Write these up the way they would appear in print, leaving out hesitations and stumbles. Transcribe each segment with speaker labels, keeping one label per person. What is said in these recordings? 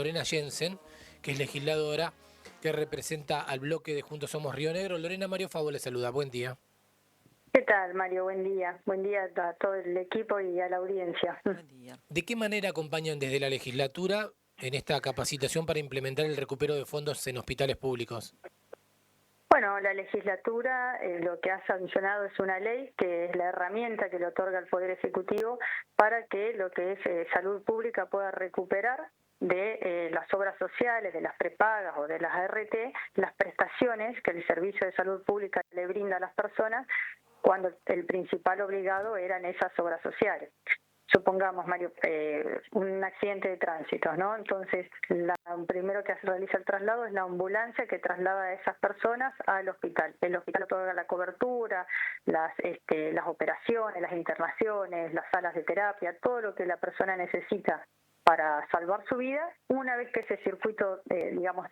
Speaker 1: Lorena Jensen, que es legisladora, que representa al bloque de Juntos Somos Río Negro. Lorena, Mario Favo le saluda. Buen día.
Speaker 2: ¿Qué tal, Mario? Buen día. Buen día a todo el equipo y a la audiencia.
Speaker 3: Buen día.
Speaker 1: ¿De qué manera acompañan desde la legislatura en esta capacitación para implementar el recupero de fondos en hospitales públicos?
Speaker 2: Bueno, la legislatura lo que ha sancionado es una ley que es la herramienta que le otorga el Poder Ejecutivo para que lo que es salud pública pueda recuperar de las obras sociales, de las prepagas o de las ART, las prestaciones que el Servicio de Salud Pública le brinda a las personas cuando el principal obligado eran esas obras sociales. Supongamos, Mario, un accidente de tránsito, ¿no? Entonces, primero que se realiza el traslado es la ambulancia que traslada a esas personas al hospital. El hospital otorga la cobertura, las operaciones, las internaciones, las salas de terapia, todo lo que la persona necesita para salvar su vida. Una vez que ese circuito,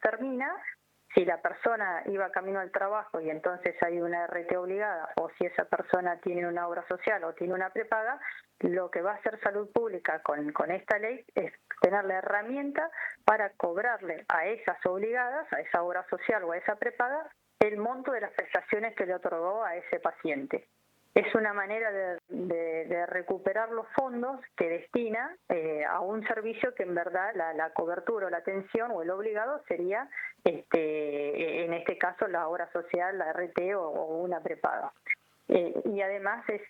Speaker 2: termina, si la persona iba camino al trabajo y entonces hay una RT obligada, o si esa persona tiene una obra social o tiene una prepaga, lo que va a hacer Salud Pública con esta ley es tener la herramienta para cobrarle a esas obligadas, a esa obra social o a esa prepaga, el monto de las prestaciones que le otorgó a ese paciente. Es una manera de recuperar los fondos que destina a un servicio que en verdad la cobertura o la atención o el obligado sería, en este caso, la obra social, la RT o una prepaga. Y además es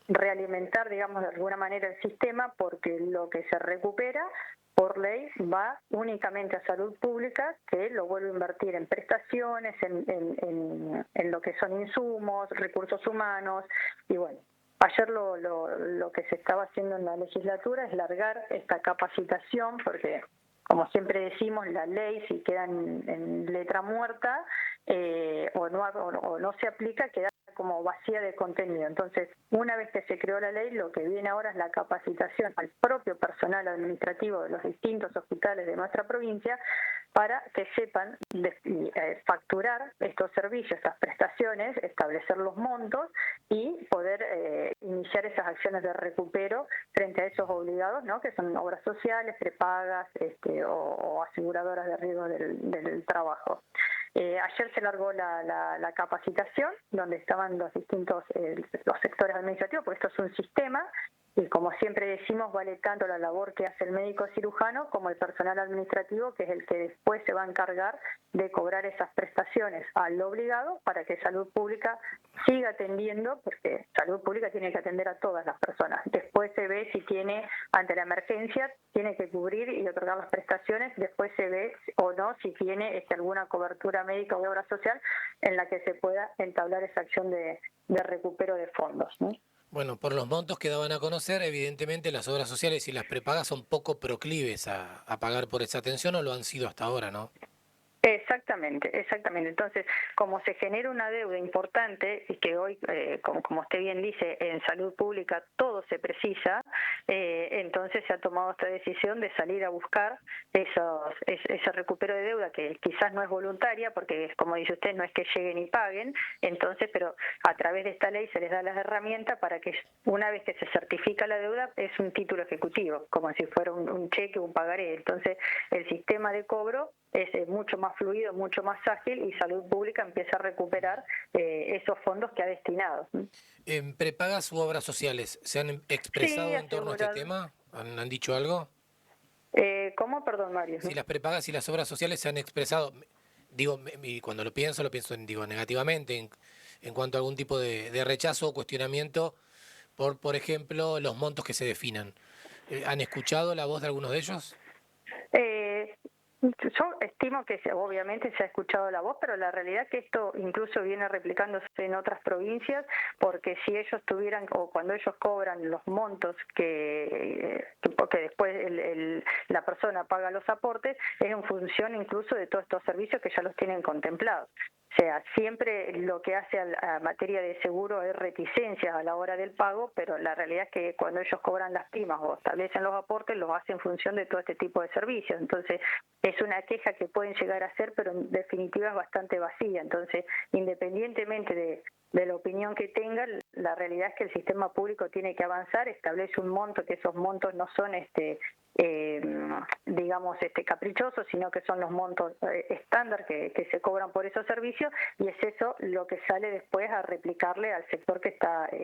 Speaker 2: realimentar, digamos, de alguna manera el sistema, porque lo que se recupera por ley va únicamente a salud pública, que lo vuelve a invertir en prestaciones, en lo que son insumos, recursos humanos. Y bueno, ayer lo que se estaba haciendo en la legislatura es largar esta capacitación, porque como siempre decimos, la ley, si queda en letra muerta o no se aplica, queda como vacía de contenido. Entonces, una vez que se creó la ley, lo que viene ahora es la capacitación al propio personal administrativo de los distintos hospitales de nuestra provincia para que sepan facturar estos servicios, estas prestaciones, establecer los montos y poder iniciar esas acciones de recupero frente a esos obligados, ¿no? Que son obras sociales, prepagas o aseguradoras de riesgo del trabajo. Ayer se largó la capacitación, donde estaban los distintos los sectores administrativos, porque esto es un sistema y, como siempre decimos, vale tanto la labor que hace el médico cirujano como el personal administrativo, que es el que después se va a encargar de cobrar esas prestaciones al obligado para que Salud Pública siga atendiendo, porque Salud Pública tiene que atender a todas las personas. Después se ve si tiene, ante la emergencia, tiene que cubrir y otorgar las prestaciones. Después se ve o no si tiene alguna cobertura médica o de obra social en la que se pueda entablar esa acción de recupero de fondos, ¿no?
Speaker 1: Bueno, por los montos que daban a conocer, evidentemente las obras sociales y las prepagas son poco proclives a pagar por esa atención, o lo han sido hasta ahora, ¿no?
Speaker 2: Exactamente. Entonces, como se genera una deuda importante y que hoy, como usted bien dice, en salud pública todo se precisa, entonces se ha tomado esta decisión de salir a buscar ese recupero de deuda, que quizás no es voluntaria, porque, como dice usted, no es que lleguen y paguen, entonces, pero a través de esta ley se les da las herramientas para que una vez que se certifica la deuda es un título ejecutivo, como si fuera un cheque o un pagaré. Entonces, el sistema de cobro es mucho más fluido, mucho más ágil, y Salud Pública empieza a recuperar esos fondos que ha destinado.
Speaker 1: ¿En prepagas u obras sociales se han expresado
Speaker 2: Sí,
Speaker 1: en torno a este
Speaker 2: asegurado.
Speaker 1: tema? ¿Han dicho algo?
Speaker 2: ¿Cómo? Perdón, Mario.
Speaker 1: Si las prepagas y las obras sociales se han expresado, digo, y cuando lo pienso negativamente, en cuanto a algún tipo de rechazo o cuestionamiento por ejemplo, los montos que se definan. ¿Han escuchado la voz de algunos de ellos?
Speaker 2: Yo estimo que obviamente se ha escuchado la voz, pero la realidad es que esto incluso viene replicándose en otras provincias, porque si ellos tuvieran, o cuando ellos cobran los montos porque después la persona paga los aportes, es en función incluso de todos estos servicios que ya los tienen contemplados. O sea, siempre lo que hace a materia de seguro es reticencia a la hora del pago, pero la realidad es que cuando ellos cobran las primas o establecen los aportes, los hacen en función de todo este tipo de servicios. Entonces, es una queja que pueden llegar a ser, pero en definitiva es bastante vacía. Entonces, independientemente de la opinión que tengan, la realidad es que el sistema público tiene que avanzar, establece un monto, que esos montos no son digamos, caprichosos, sino que son los montos estándar que se cobran por esos servicios, y es eso lo que sale después a replicarle al sector que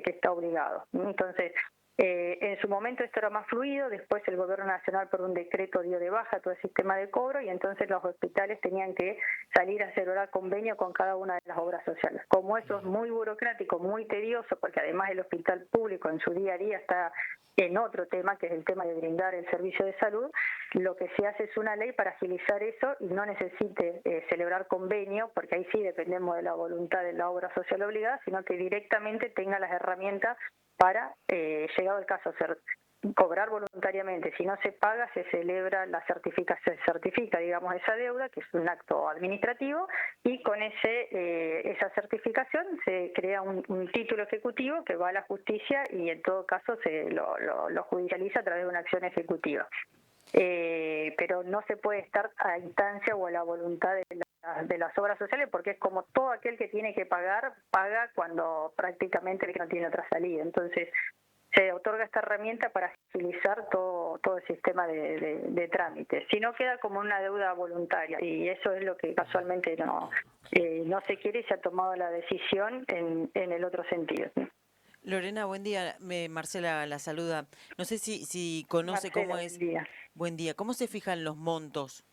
Speaker 2: está obligado. Entonces, en su momento esto era más fluido, después el Gobierno Nacional por un decreto dio de baja todo el sistema de cobro y entonces los hospitales tenían que salir a celebrar convenio con cada una de las obras sociales. Como eso es muy burocrático, muy tedioso, porque además el hospital público en su día a día está en otro tema, que es el tema de brindar el servicio de salud, lo que se hace es una ley para agilizar eso y no necesite celebrar convenio, porque ahí sí dependemos de la voluntad de la obra social obligada, sino que directamente tenga las herramientas para, llegado el caso, cobrar voluntariamente. Si no se paga, se celebra se certifica, digamos, esa deuda, que es un acto administrativo, y con esa certificación se crea un título ejecutivo que va a la justicia y en todo caso se lo judicializa a través de una acción ejecutiva. Pero no se puede estar a instancia o a la voluntad de las obras sociales, porque es como todo aquel que tiene que pagar, paga cuando prácticamente no tiene otra salida. Entonces, se otorga esta herramienta para agilizar todo el sistema de trámites. Si no, queda como una deuda voluntaria, y eso es lo que casualmente no se quiere, y se ha tomado la decisión en el otro sentido.
Speaker 3: Lorena, buen día. Marcela la saluda. No sé si conoce
Speaker 2: Marcela,
Speaker 3: cómo es.
Speaker 2: buen día.
Speaker 3: Buen día. ¿Cómo se fijan los montos?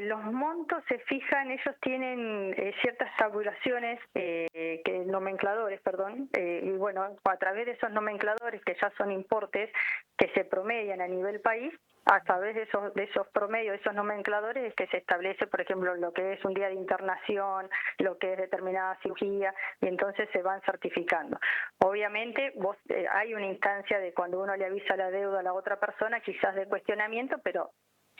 Speaker 2: Los montos se fijan, ellos tienen ciertas tabulaciones, nomencladores, perdón, y bueno, a través de esos nomencladores, que ya son importes que se promedian a nivel país, a través de esos promedios, de esos nomencladores, es que se establece, por ejemplo, lo que es un día de internación, lo que es determinada cirugía, y entonces se van certificando. Obviamente, hay una instancia de cuando uno le avisa la deuda a la otra persona, quizás de cuestionamiento, pero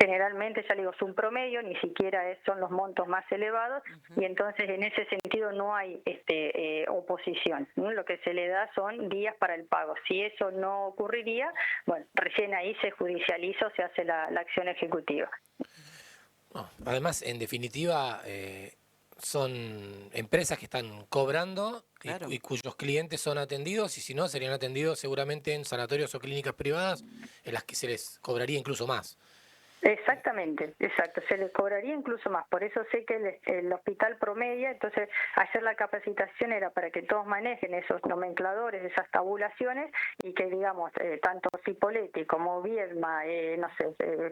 Speaker 2: generalmente, ya le digo, es un promedio, ni siquiera son los montos más elevados, y entonces en ese sentido no hay oposición, ¿no? Lo que se le da son días para el pago. Si eso no ocurriría, bueno, recién ahí se judicializa o se hace la acción ejecutiva.
Speaker 1: No, además, en definitiva, son empresas que están cobrando
Speaker 3: Claro.
Speaker 1: y cuyos clientes son atendidos, y si no, serían atendidos seguramente en sanatorios o clínicas privadas en las que se les cobraría incluso más.
Speaker 2: Exactamente, exacto, se les cobraría incluso más, por eso sé que el hospital promedia, entonces ayer la capacitación era para que todos manejen esos nomencladores, esas tabulaciones, y que digamos, tanto Cipolletti como Viedma,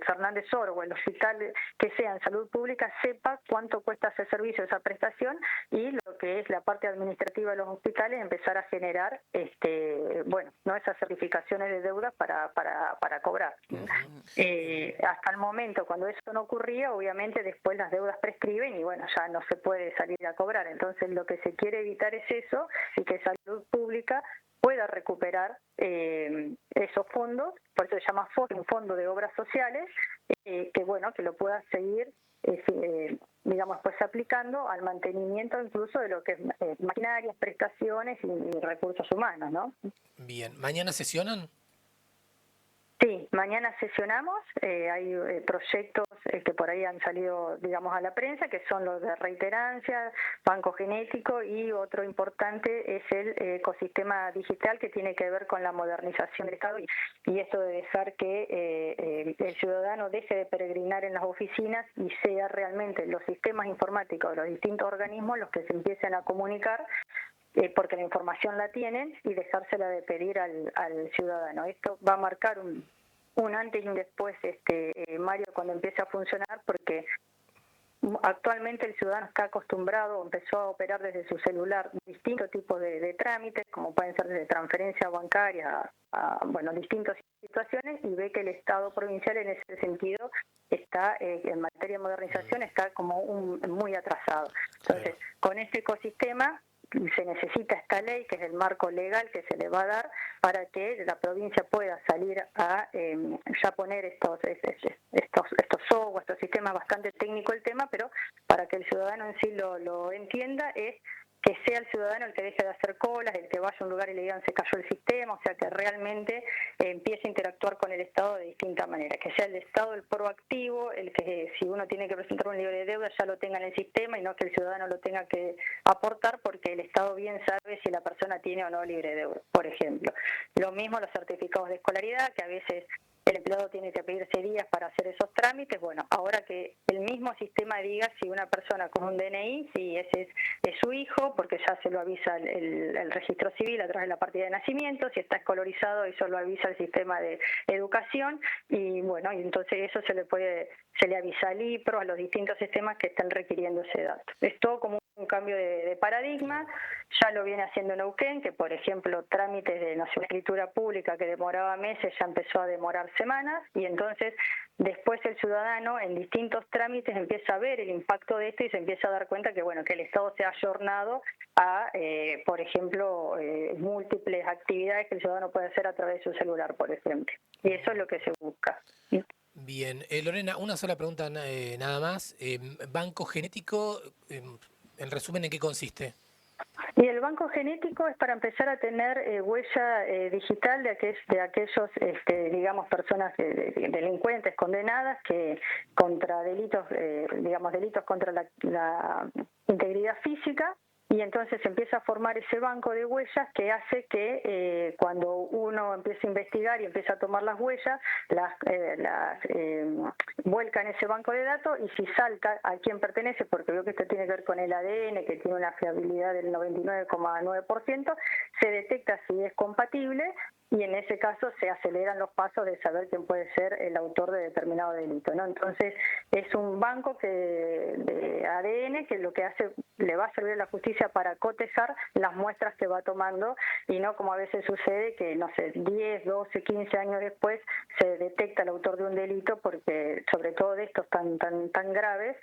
Speaker 2: Fernández Oro o el hospital que sea en salud pública sepa cuánto cuesta ese servicio, esa prestación, y lo que es la parte administrativa de los hospitales empezar a generar esas certificaciones de deuda para cobrar. Hasta el momento, cuando eso no ocurría, obviamente después las deudas prescriben y bueno, ya no se puede salir a cobrar. Entonces lo que se quiere evitar es eso, y que salud pública pueda recuperar esos fondos, por eso se llama un fondo de obras sociales, que lo pueda seguir pues aplicando al mantenimiento incluso de lo que es maquinarias, prestaciones y recursos humanos, ¿no?
Speaker 1: Bien, ¿mañana sesionan?
Speaker 2: Sí, mañana sesionamos, hay proyectos que por ahí han salido, digamos, a la prensa, que son los de reiterancia, banco genético, y otro importante es el ecosistema digital, que tiene que ver con la modernización del Estado y esto de dejar que el ciudadano deje de peregrinar en las oficinas y sea realmente los sistemas informáticos de los distintos organismos los que se empiecen a comunicar, porque la información la tienen, y dejársela de pedir al ciudadano. Esto va a marcar un antes y un después, Mario, cuando empiece a funcionar, porque actualmente el ciudadano está acostumbrado, empezó a operar desde su celular distintos tipos de trámites, como pueden ser desde transferencia bancaria a distintas situaciones, y ve que el Estado provincial en ese sentido está, en materia de modernización, está como muy atrasado. Entonces, con este ecosistema se necesita esta ley, que es el marco legal que se le va a dar para que la provincia pueda salir a ya poner estos software, estos sistemas, bastante técnico el tema, pero para que el ciudadano en sí lo entienda, es que sea el ciudadano el que deje de hacer colas, el que vaya a un lugar y le digan se cayó el sistema, o sea, que realmente empiece a interactuar con el Estado de distinta manera, que sea el Estado el proactivo, el que si uno tiene que presentar un libre de deuda ya lo tenga en el sistema y no que el ciudadano lo tenga que aportar, porque el Estado bien sabe si la persona tiene o no libre de deuda, por ejemplo. Lo mismo los certificados de escolaridad, que a veces el empleado tiene que pedirse días para hacer esos trámites. Bueno, ahora que el mismo sistema diga si una persona con un DNI, si ese es su hijo, porque ya se lo avisa el registro civil a través de la partida de nacimiento, si está escolarizado, eso lo avisa el sistema de educación, y bueno, y entonces eso se le avisa al IPRO, a los distintos sistemas que están requiriendo ese dato. Es todo como un cambio de paradigma. Ya lo viene haciendo Neuquén, que por ejemplo trámites de nación escritura pública que demoraba meses ya empezó a demorar semanas, y entonces después el ciudadano en distintos trámites empieza a ver el impacto de esto y se empieza a dar cuenta que bueno, que el Estado se ha ayornado a, por ejemplo, múltiples actividades que el ciudadano puede hacer a través de su celular, por ejemplo. Y eso es lo que se busca.
Speaker 1: Bien, Lorena, una sola pregunta nada más. Banco genético, en resumen, ¿en qué consiste?
Speaker 2: Y el banco genético es para empezar a tener huella digital de aquellos, digamos, personas delincuentes condenadas que contra delitos, delitos contra la integridad física. Y entonces empieza a formar ese banco de huellas que hace que cuando uno empieza a investigar y empieza a tomar las huellas, las vuelca en ese banco de datos, y si salta a quién pertenece, porque veo que esto tiene que ver con el ADN, que tiene una fiabilidad del 99,9%, se detecta si es compatible, y en ese caso se aceleran los pasos de saber quién puede ser el autor de determinado delito, ¿no? Entonces es un banco de ADN que lo que hace, le va a servir a la justicia para cotejar las muestras que va tomando, y no como a veces sucede que, no sé, 10, 12, 15 años después se detecta el autor de un delito, porque sobre todo de estos tan graves,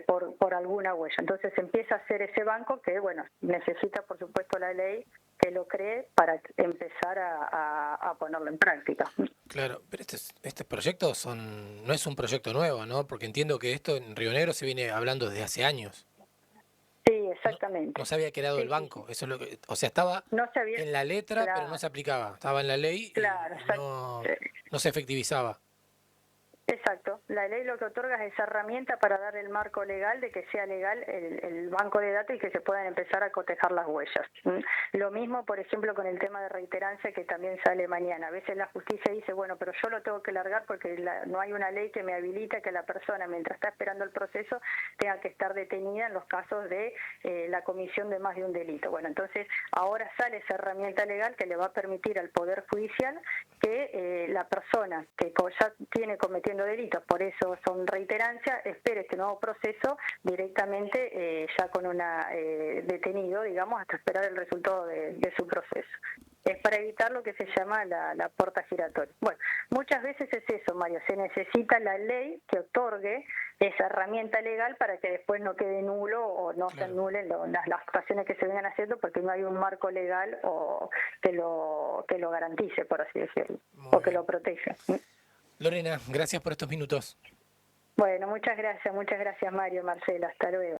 Speaker 2: por alguna huella. Entonces empieza a hacer ese banco que, bueno, necesita por supuesto la ley que lo cree para empezar a ponerlo en práctica.
Speaker 1: Claro, pero estos proyectos no es un proyecto nuevo, ¿no? Porque entiendo que esto en Río Negro se viene hablando desde hace años.
Speaker 2: Sí,
Speaker 1: No,
Speaker 2: exactamente.
Speaker 1: no se había creado el
Speaker 2: Sí, sí,
Speaker 1: banco,
Speaker 2: sí.
Speaker 1: eso es lo que, o sea, estaba
Speaker 2: No se había...
Speaker 1: en la letra, pero no
Speaker 2: Claro,
Speaker 1: se aplicaba. Estaba en la ley
Speaker 2: claro,
Speaker 1: y no se efectivizaba.
Speaker 2: Exacto. La ley lo que otorga es esa herramienta para dar el marco legal de que sea legal el banco de datos y que se puedan empezar a cotejar las huellas. Lo mismo, por ejemplo, con el tema de reiterancia, que también sale mañana. A veces la justicia dice, bueno, pero yo lo tengo que largar porque no hay una ley que me habilita que la persona, mientras está esperando el proceso, tenga que estar detenida en los casos de la comisión de más de un delito. Bueno, entonces ahora sale esa herramienta legal que le va a permitir al Poder Judicial que la persona que ya tiene cometiendo delitos, por eso son reiterancia, espere este nuevo proceso directamente ya con una detenido, digamos, hasta esperar el resultado de su proceso. Es para evitar lo que se llama la puerta giratoria. Bueno, muchas veces es eso, Mario, se necesita la ley que otorgue esa herramienta legal para que después no quede nulo o no se anulen las actuaciones que se vengan haciendo, porque no hay un marco legal o que lo garantice, por así decirlo, o que lo proteja.
Speaker 1: Lorena, gracias por estos minutos.
Speaker 2: Bueno, muchas gracias Mario, Marcela, hasta luego.